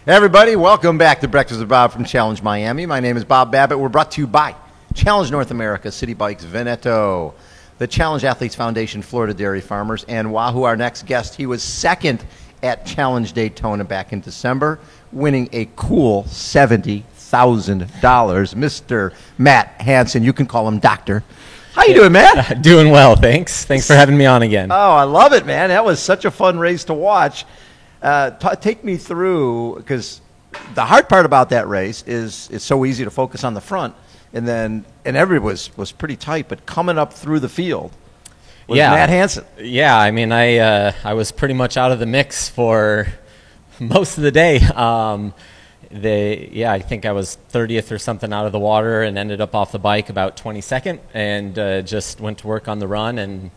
Hey everybody, welcome back to Breakfast with Bob from Challenge Miami. My name is Bob Babbitt. We're brought to you by Challenge North America, City Bikes Veneto, the Challenge Athletes Foundation, Florida Dairy Farmers, and Wahoo, our next guest. He was second at Challenge Daytona back in December, winning a cool $70,000. Mr. Matt Hansen, you can call him Doctor. How you doing, Matt? Doing well, thanks. Thanks for having me on again. Oh, I love it, man. That was such a fun race to watch. Take me through, because the hard part about that race is it's so easy to focus on the front, and everybody was pretty tight, but coming up through the field was Matt Hansen. Yeah, I mean, I was pretty much out of the mix for most of the day. I think I was 30th or something out of the water and ended up off the bike about 22nd, and just went to work on the run and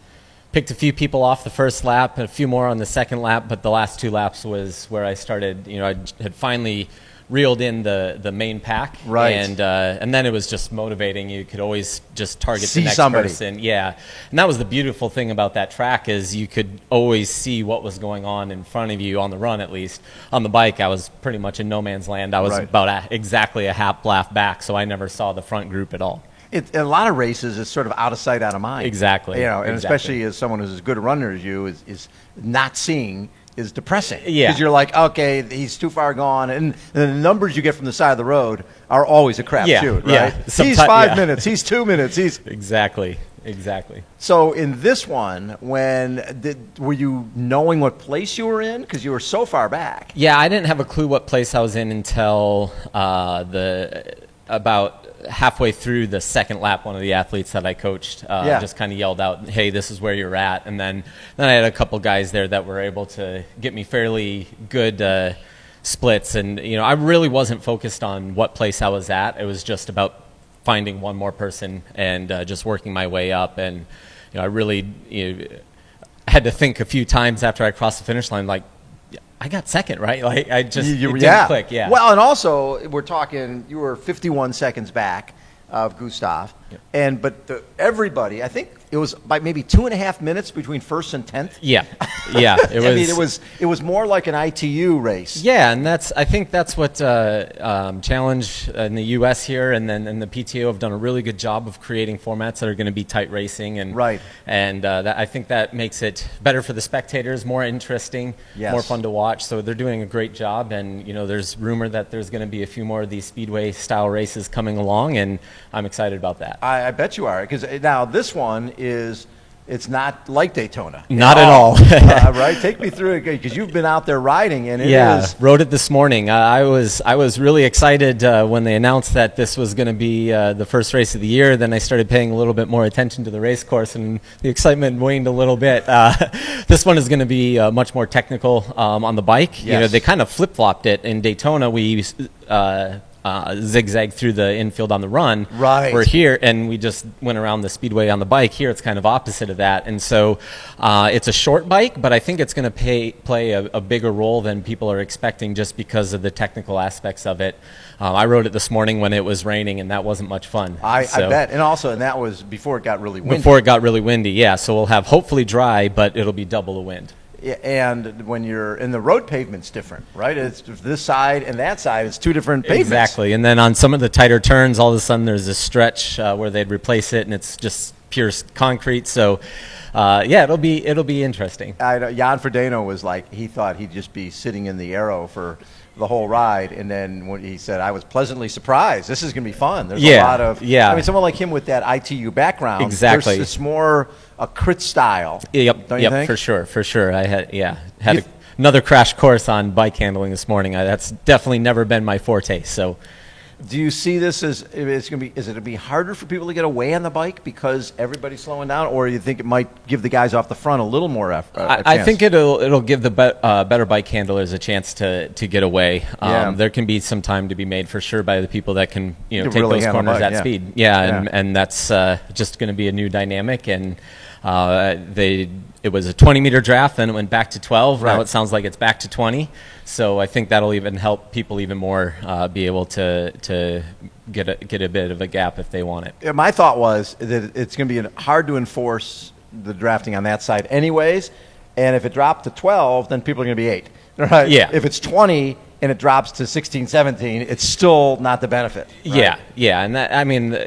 picked a few people off the first lap, a few more on the second lap, but the last two laps was where I started. I had finally reeled in the main pack, right? And then it was just motivating. You could always just target see the next somebody. person, yeah. And that was the beautiful thing about that track, is you could always see what was going on in front of you on the run. At least on the bike, I was pretty much in no man's land. I was about exactly a half lap back, so I never saw the front group at all. A lot of races is sort of out of sight, out of mind. Exactly. And especially as someone who's as good a runner as you, is not seeing is depressing. Yeah. Because you're like, okay, he's too far gone, and the numbers you get from the side of the road are always a crapshoot, right? Yeah. He's 5 minutes, he's 2 minutes, he's exactly. So in this one, were you knowing what place you were in? Because you were so far back. Yeah, I didn't have a clue what place I was in until about halfway through the second lap. One of the athletes that I coached just kind of yelled out, "Hey, this is where you're at." And then I had a couple guys there that were able to get me fairly good splits. And I really wasn't focused on what place I was at. It was just about finding one more person and just working my way up. And I really had to think a few times after I crossed the finish line, like, I got second, right? Like, it didn't click, yeah. Well, and also, we're talking, you were 51 seconds back of Gustav, but everybody, I think it was by maybe 2.5 minutes between first and 10th. Yeah. It was more like an ITU race. Yeah, and I think that's what Challenge in the U.S. here and the PTO have done a really good job of creating formats that are going to be tight racing, and I think that makes it better for the spectators, more interesting, more fun to watch. So they're doing a great job, and there's rumor that there's going to be a few more of these speedway style races coming along, and I'm excited about that. I bet you are, because now this one it's not like Daytona. Not at all. Right? Take me through it, because you've been out there riding, and rode it this morning. I was really excited when they announced that this was going to be the first race of the year. Then I started paying a little bit more attention to the race course, and the excitement waned a little bit. This one is going to be much more technical on the bike. Yes. They kind of flip-flopped it. In Daytona, we zigzag through the infield on the run. Right. We're here, and we just went around the speedway on the bike. Here, it's kind of opposite of that. And so it's a short bike, but I think it's going to play a bigger role than people are expecting, just because of the technical aspects of it. I rode it this morning when it was raining, and that wasn't much fun. I bet. And that was before it got really windy. Before it got really windy, yeah. So we'll have hopefully dry, but it'll be double the wind. Yeah, and when you're in the road, pavement's different, right? It's this side and that side. It's two different pavements. Exactly. And then on some of the tighter turns, all of a sudden there's a stretch where they'd replace it, and it's just pure concrete. So, it'll be interesting. Jan Frodeno was like, he thought he'd just be sitting in the Aero for the whole ride, and then when he said, I was pleasantly surprised. This is going to be fun. There's a lot of I mean, someone like him with that ITU background. Exactly. It's more a crit style. Yep. Don't you think? For sure. I had another crash course on bike handling this morning. That's definitely never been my forte. So, do you see this as is it going to be harder for people to get away on the bike because everybody's slowing down, or do you think it might give the guys off the front a little more effort? I think it'll give the better bike handlers a chance to get away. There can be some time to be made for sure by the people that can take really those corners at speed. And that's just going to be a new dynamic. And it was a 20-meter draft, then it went back to 12. Right. Now it sounds like it's back to 20. So I think that'll even help people even more be able to get a bit of a gap if they want it. Yeah, my thought was that it's going to be hard to enforce the drafting on that side anyways, and if it dropped to 12, then people are going to be 8. Right? Yeah. If it's 20, and it drops to 16, 17, it's still not the benefit. Right? Yeah, and that, I mean,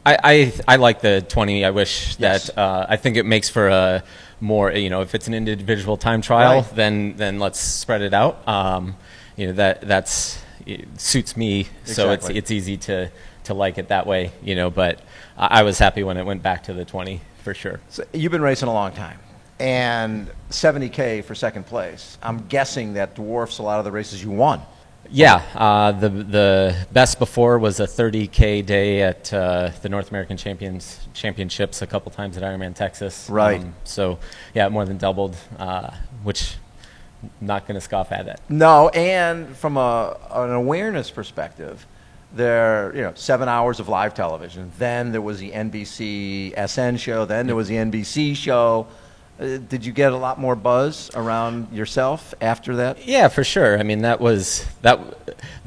I like the 20. I wish that I think it makes for a more, if it's an individual time trial, then let's spread it out. It suits me, so it's easy to like it that way. But I was happy when it went back to the 20 for sure. So you've been racing a long time, and 70K for second place. I'm guessing that dwarfs a lot of the races you won. Yeah, the best before was a 30K day at the North American Championships a couple times at Ironman Texas. Right. So, yeah, more than doubled, which I'm not going to scoff at it. No, and from an awareness perspective, there 7 hours of live television. Then there was the NBC SN show. Then there was the NBC show. Did you get a lot more buzz around yourself after that? Yeah, for sure. I mean, the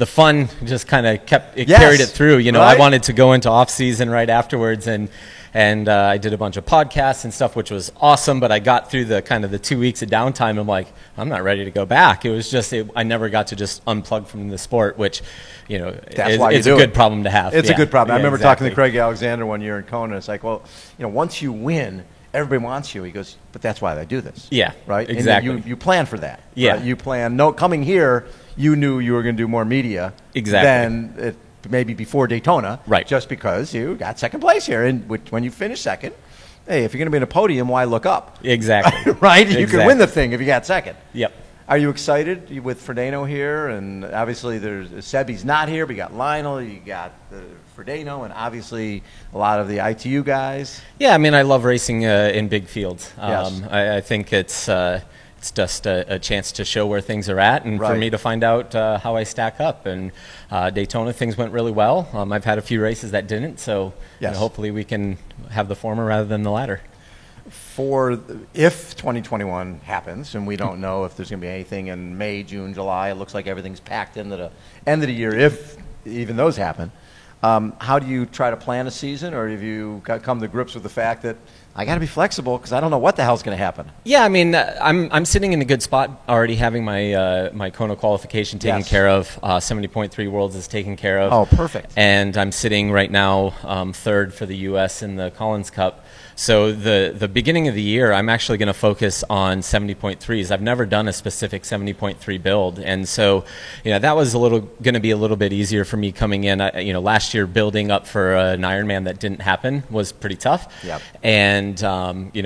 fun just kind of carried it through. Right? I wanted to go into off season right afterwards, and I did a bunch of podcasts and stuff, which was awesome. But I got through the 2 weeks of downtime. I'm like, I'm not ready to go back. It was just I never got to just unplug from the sport, which it's a good problem to have. It's a good problem. I remember talking to Craig Alexander one year in Kona. It's like, well, once you win, everybody wants you. He goes, but that's why I do this. Yeah, right. Exactly. And you plan for that. Yeah, right? You plan. No, coming here, you knew you were going to do more media. Exactly. Than maybe before Daytona. Right. Just because you got second place here, and when you finish second, hey, if you're going to be in a podium, why look up? Exactly. Right. Exactly. You can win the thing if you got second. Yep. Are you excited with Frodeno here? And obviously, there's Sebi's not here. But you got Lionel, you got Frodeno, and obviously a lot of the ITU guys. Yeah, I mean, I love racing in big fields. Yes. I think it's just a chance to show where things are at, and for me to find out how I stack up. And Daytona, things went really well. I've had a few races that didn't, so hopefully we can have the former rather than the latter. If 2021 happens, and we don't know if there's going to be anything in May, June, July, it looks like everything's packed into the end of the year, if even those happen. How do you try to plan a season, or have you come to grips with the fact that I got to be flexible because I don't know what the hell's going to happen? Yeah, I mean, I'm sitting in a good spot already, having my my Kona qualification taken care of. 70.3 Worlds is taken care of. Oh, perfect. And I'm sitting right now third for the U.S. in the Collins Cup. So the beginning of the year, I'm actually going to focus on 70.3s. I've never done a specific 70.3 build, and so that was going to be a little bit easier for me coming in. Last year building up for an Ironman that didn't happen was pretty tough. Yep. And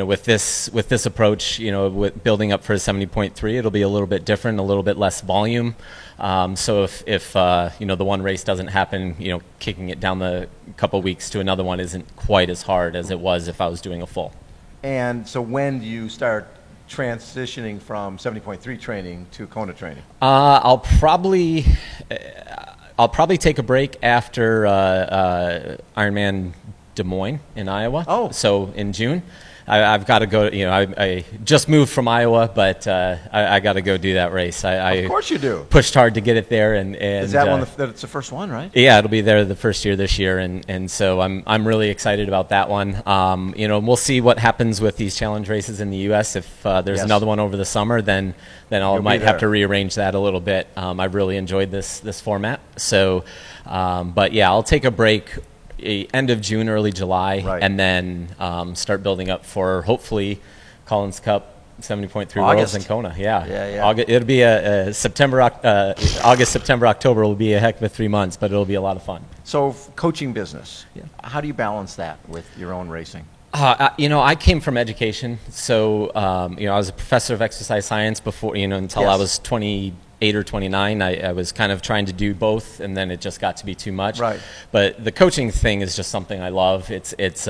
with this approach, with building up for a 70.3, it'll be a little bit different, a little bit less volume. So if the one race doesn't happen, kicking it down the couple weeks to another one isn't quite as hard as it was if I was doing a full. And so when do you start transitioning from 70.3 training to Kona training? I'll probably take a break after Ironman Des Moines in Iowa. Oh. So in June. I've got to go. I just moved from Iowa, but I got to go do that race. Of course you do. Pushed hard to get it there, and is that one? It's the first one, right? Yeah, it'll be there the first year this year, and so I'm really excited about that one. We'll see what happens with these challenge races in the U.S. If there's another one over the summer, then I might have to rearrange that a little bit. I've really enjoyed this format. So, but yeah, I'll take a break. End of June, early July, and then start building up for hopefully Collins Cup 70.3 Worlds in Kona. Yeah. August, it'll be a September, August, September, October will be a heck of a 3 months, but it'll be a lot of fun. So coaching business, how do you balance that with your own racing? I came from education, so I was a professor of exercise science before, until I was 28 or 29. I was kind of trying to do both, and then it just got to be too much. Right. But the coaching thing is just something I love. It's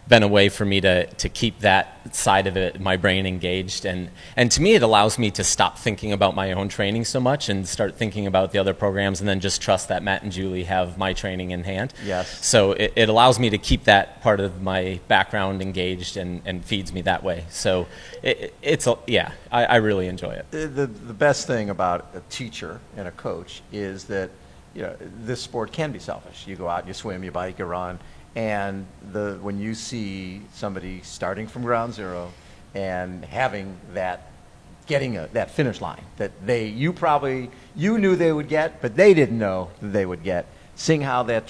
been a way for me to keep that side of it, my brain engaged, and to me it allows me to stop thinking about my own training so much and start thinking about the other programs, and then just trust that Matt and Julie have my training in hand. Yes. So it allows me to keep that part of my background engaged and feeds me that way. So I really enjoy it. The best thing about a teacher and a coach is that this sport can be selfish. You go out, you swim, you bike, you run. And when you see somebody starting from ground zero and having that getting that finish line that you knew they would get, but they didn't know that they would get. Seeing how that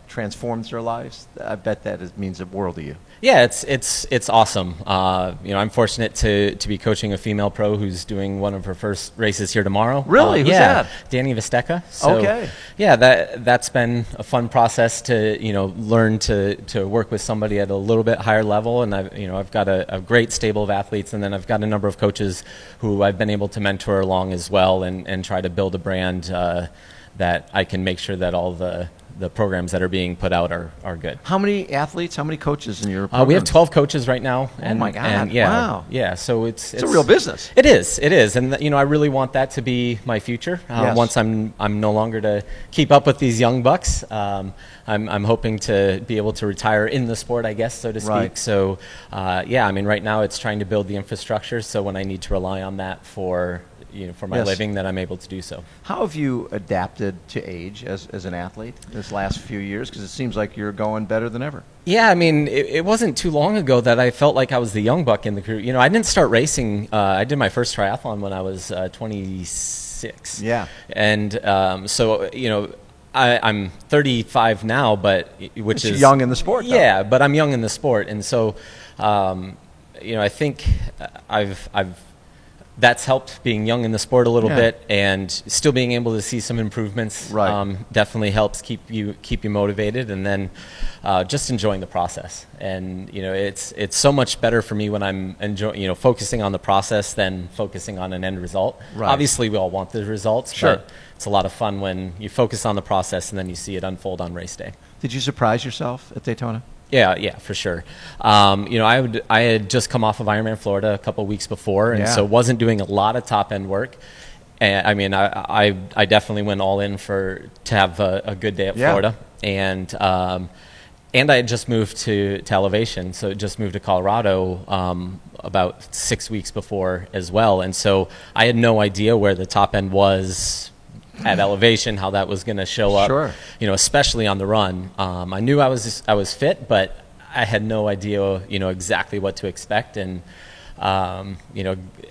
transforms their lives, I bet that means the world to you. Yeah, it's awesome. I'm fortunate to be coaching a female pro who's doing one of her first races here tomorrow. Really? Who's that? Danny Visteca. So, okay. Yeah, that's been a fun process to learn to work with somebody at a little bit higher level, and I've got a great stable of athletes, and then I've got a number of coaches who I've been able to mentor along as well, and try to build a brand that I can make sure that all the programs that are being put out are good. How many athletes, how many coaches in your program? We have 12 coaches right now. Oh my God. And yeah, wow. Yeah, so it's a real business. It is. And I really want that to be my future. Yes. Once I'm no longer to keep up with these young bucks. I'm hoping to be able to retire in the sport, I guess, so to speak. Right. So right now it's trying to build the infrastructure, so when I need to rely on that for my yes. living, that I'm able to do so. How have you adapted to age as an athlete this last few years? Because it seems like you're going better than ever. Yeah, I mean, it wasn't too long ago that I felt like I was the young buck in the crew. I didn't start racing. I did my first triathlon when I was 26. Yeah. And I'm 35 now, but which is young in the sport, though. Yeah, but I'm young in the sport, and so I think I've that's helped being young in the sport a little bit, and still being able to see some improvements. Right. Definitely helps keep you motivated, and then just enjoying the process. And it's so much better for me when I'm focusing on the process than focusing on an end result. Right. Obviously, we all want the results, sure. but it's a lot of fun when you focus on the process and then you see it unfold on race day. Did you surprise yourself at Daytona? Yeah, for sure. I had just come off of Ironman Florida a couple of weeks before, and so wasn't doing a lot of top end work. And I mean, I definitely went all in to have a good day at Florida, and I had just moved to Elevation, so just moved to Colorado about 6 weeks before as well, and so I had no idea where the top end was at Elevation, how that was going to show up. Sure. Especially on the run. I knew I was fit, but I had no idea, exactly what to expect, and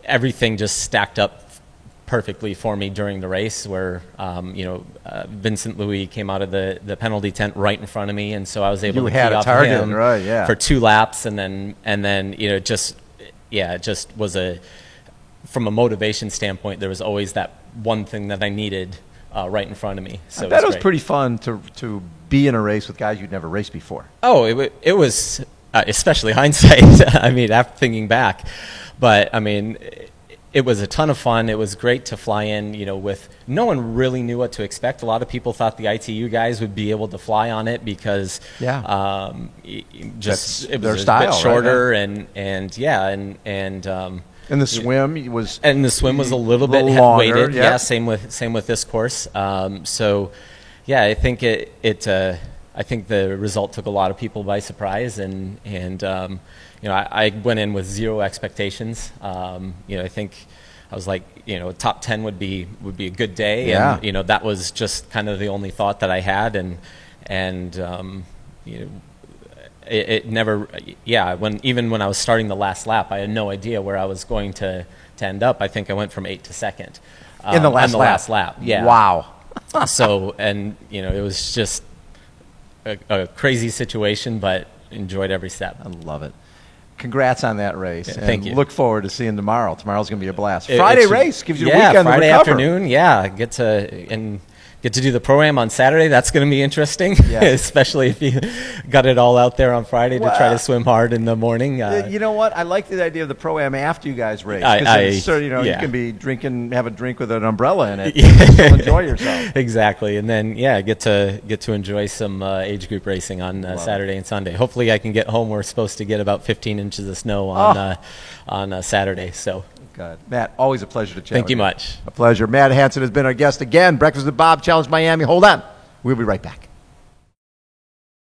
everything just stacked up perfectly for me during the race, where Vincent Louis came out of the penalty tent right in front of me, and so I was able to key off him for 2 laps, and then it just was from a motivation standpoint, there was always that one thing that I needed right in front of me. So I bet it was pretty fun to be in a race with guys you'd never raced before. Oh, it was, especially hindsight. I mean, after thinking back, but I mean, it was a ton of fun. It was great to fly in, with no one really knew what to expect. A lot of people thought the ITU guys would be able to fly on it because it was their a style, bit shorter, right? And the swim was a little bit longer, weighted. yeah. Yeah, same with this course. So yeah, I think I think the result took a lot of people by surprise, and I went in with zero expectations. I think I was like, top 10 would be a good day, yeah. And that was just kind of the only thought that I had, and it never, when I was starting the last lap, I had no idea where I was going to end up. I think I went from 8th to 2nd in the last lap. Yeah. Wow. So, and it was just a crazy situation, but enjoyed every step. I love it. Congrats on that race. Yeah, thank you. Look forward to seeing tomorrow. Tomorrow's going to be a blast. Friday race gives you the weekend Friday to recover. afternoon. Yeah, get to do the pro-am on Saturday. That's going to be interesting, yes. Especially if you got it all out there on Friday to try to swim hard in the morning. You know what? I like the idea of the pro-am after you guys race. You can be have a drink with an umbrella in it, and still enjoy yourself. Exactly, and then get to enjoy some age group racing on Saturday and Sunday. Hopefully, I can get home. We're supposed to get about 15 inches of snow on Saturday. So. God. Matt, always a pleasure to chat. Thank you much. A pleasure. Matt Hansen has been our guest again. Breakfast with Bob, Challenge Miami. Hold on. We'll be right back.